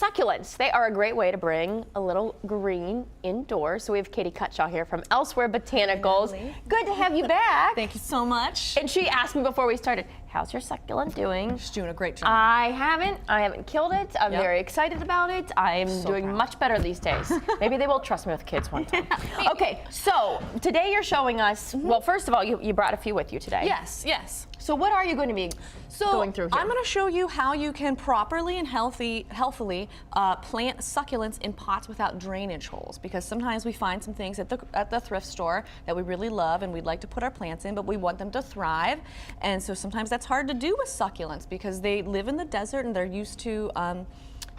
succulents. They are a great way to bring a little green indoors. So we have Katie Cutshaw here from Elsewhere Botanicals. Good to have you back. Thank you so much. And she asked me before we started, how's your succulent doing? She's doing a great job. I haven't killed it. I'm very excited about it. I'm doing much better these days. Maybe they will trust me with kids one time. Okay, so today you're showing us, well, first of all, you brought a few with you today. Yes, yes. So what are you going to be going through here? I'm going to show you how you can properly and healthily plant succulents in pots without drainage holes, because sometimes we find some things at the thrift store that we really love and we'd like to put our plants in, but we want them to thrive. And so sometimes that's hard to do with succulents because they live in the desert and they're used to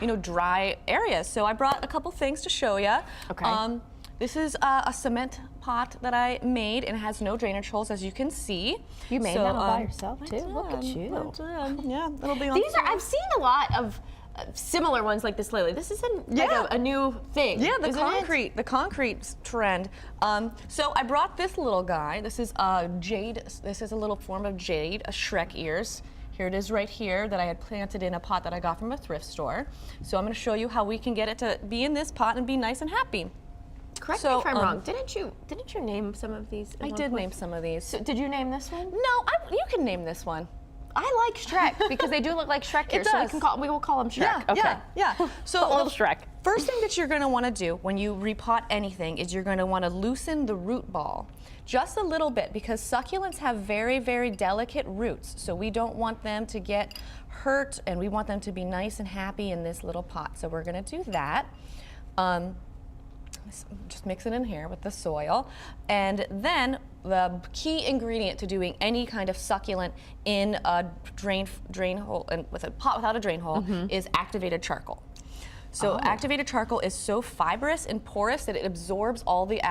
you know, dry areas. So I brought a couple things to show you. Okay. This is a cement pot that I made, and it has no drainage holes, as you can see. You made that all by yourself too? Look at you. Yeah, it'll be on. These are, I've seen a lot of similar ones like this lately. This isn't like a new thing. Yeah, the concrete trend. So I brought this little guy. This is jade. This is a little form of jade, a Shrek ears. Here it is right here that I had planted in a pot that I got from a thrift store. So I'm going to show you how we can get it to be in this pot and be nice and happy. Correct me if I'm wrong. Didn't you name some of these? I did name some of these. So did you name this one? No, you can name this one. I like Shrek because they do look like Shrek here. So we will call them Shrek. Yeah. So little Shrek. First thing that you're going to want to do when you repot anything is you're going to want to loosen the root ball just a little bit, because succulents have very, very delicate roots. So we don't want them to get hurt, and we want them to be nice and happy in this little pot. So we're going to do that. Just mix it in here with the soil. And then the key ingredient to doing any kind of succulent in a drain hole, and with a pot without a drain hole, is activated charcoal. So activated charcoal is so fibrous and porous that it absorbs all the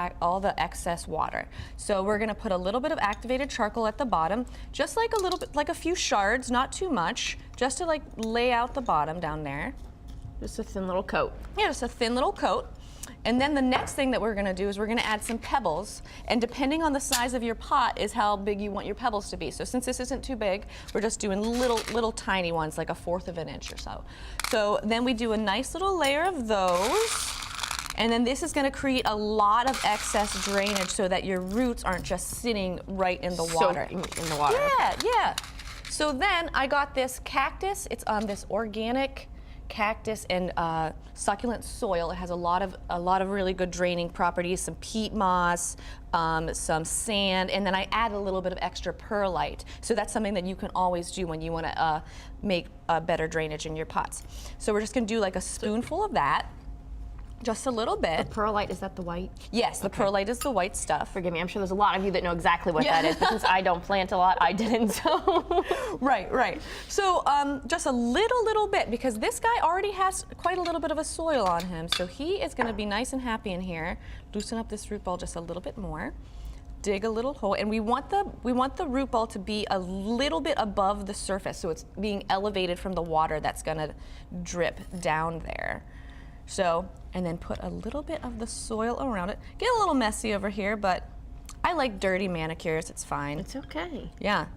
excess water. So we're going to put a little bit of activated charcoal at the bottom, just like a little bit, like a few shards, not too much, just to like lay out the bottom down there. Just a thin little coat. Yeah, just a thin little coat. And then the next thing that we're going to do is we're going to add some pebbles, and depending on the size of your pot is how big you want your pebbles to be. So since this isn't too big, we're just doing little tiny ones, like 1/4 of an inch or so. So then we do a nice little layer of those, and then this is going to create a lot of excess drainage so that your roots aren't just sitting right in the water. In the water. Yeah. So then I got this cactus. It's this organic cactus and succulent soil. It has a lot of really good draining properties, some peat moss, some sand, and then I add a little bit of extra perlite. So that's something that you can always do when you want to make better drainage in your pots. So we're just going to do like a spoonful of that. Just a little bit. The perlite, is that the white? Yes, the perlite is the white stuff. Forgive me, I'm sure there's a lot of you that know exactly what that is, but since I don't plant a lot, I didn't, so. Right. So just a little bit, because this guy already has quite a little bit of a soil on him, so he is going to be nice and happy in here. Loosen up this root ball just a little bit more. Dig a little hole, and we want the root ball to be a little bit above the surface, so it's being elevated from the water that's going to drip down there. So, and then put a little bit of the soil around it. Get a little messy over here, but I like dirty manicures, it's fine. It's okay. Yeah.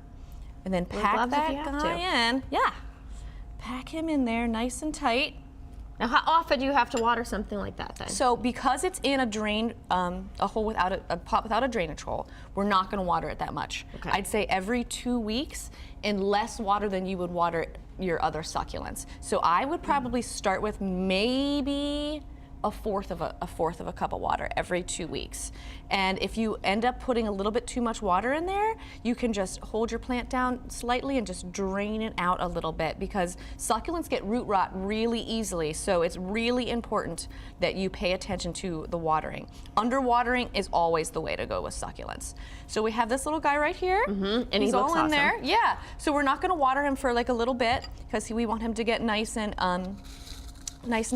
And then pack that guy in. Yeah. Pack him in there nice and tight. Now, how often do you have to water something like that then? So because it's in a hole without a pot without a drainage hole, we're not going to water it that much. Okay. I'd say every 2 weeks, in less water than you would water your other succulents. So I would probably start with maybe a fourth of a cup of water every 2 weeks. And if you end up putting a little bit too much water in there, you can just hold your plant down slightly and just drain it out a little bit, because succulents get root rot really easily. So it's really important that you pay attention to the watering. Underwatering is always the way to go with succulents. So we have this little guy right here. And he's he looks all in awesome. there. Yeah. So we're not going to water him for like a little bit, because we want him to get nice and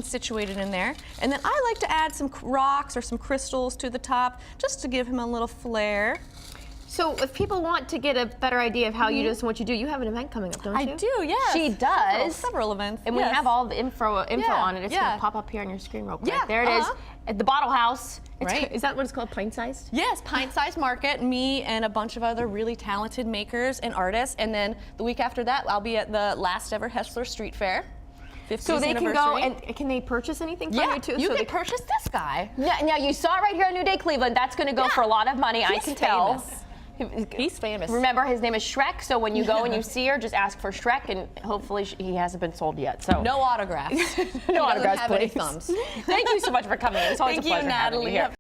situated in there. And then I like to add some rocks or some crystals to the top, just to give him a little flair. So if people want to get a better idea of how you do this and what you do, you have an event coming up, don't you? I do, yes. She does. Several events. And we have all the info on it. It's going to pop up here on your screen real quick. Yeah, there it is. At the Bottle House. Right. Is that what it's called, pint-sized? Yes, pint-sized market. Me and a bunch of other really talented makers and artists. And then the week after that, I'll be at the last ever Hessler Street Fair. 50th So they can go anniversary. and can they purchase anything from you too? You so can purchase this guy. Now you saw it right here on New Day Cleveland. That's going to go for a lot of money. I can tell. He's famous. Remember, his name is Shrek, so when you go and you see her, just ask for Shrek, and hopefully he hasn't been sold yet. So no autographs. No He autographs, doesn't have any please. thumbs. Thank you so much for coming. It's always Thank a pleasure you, having you Natalie. here.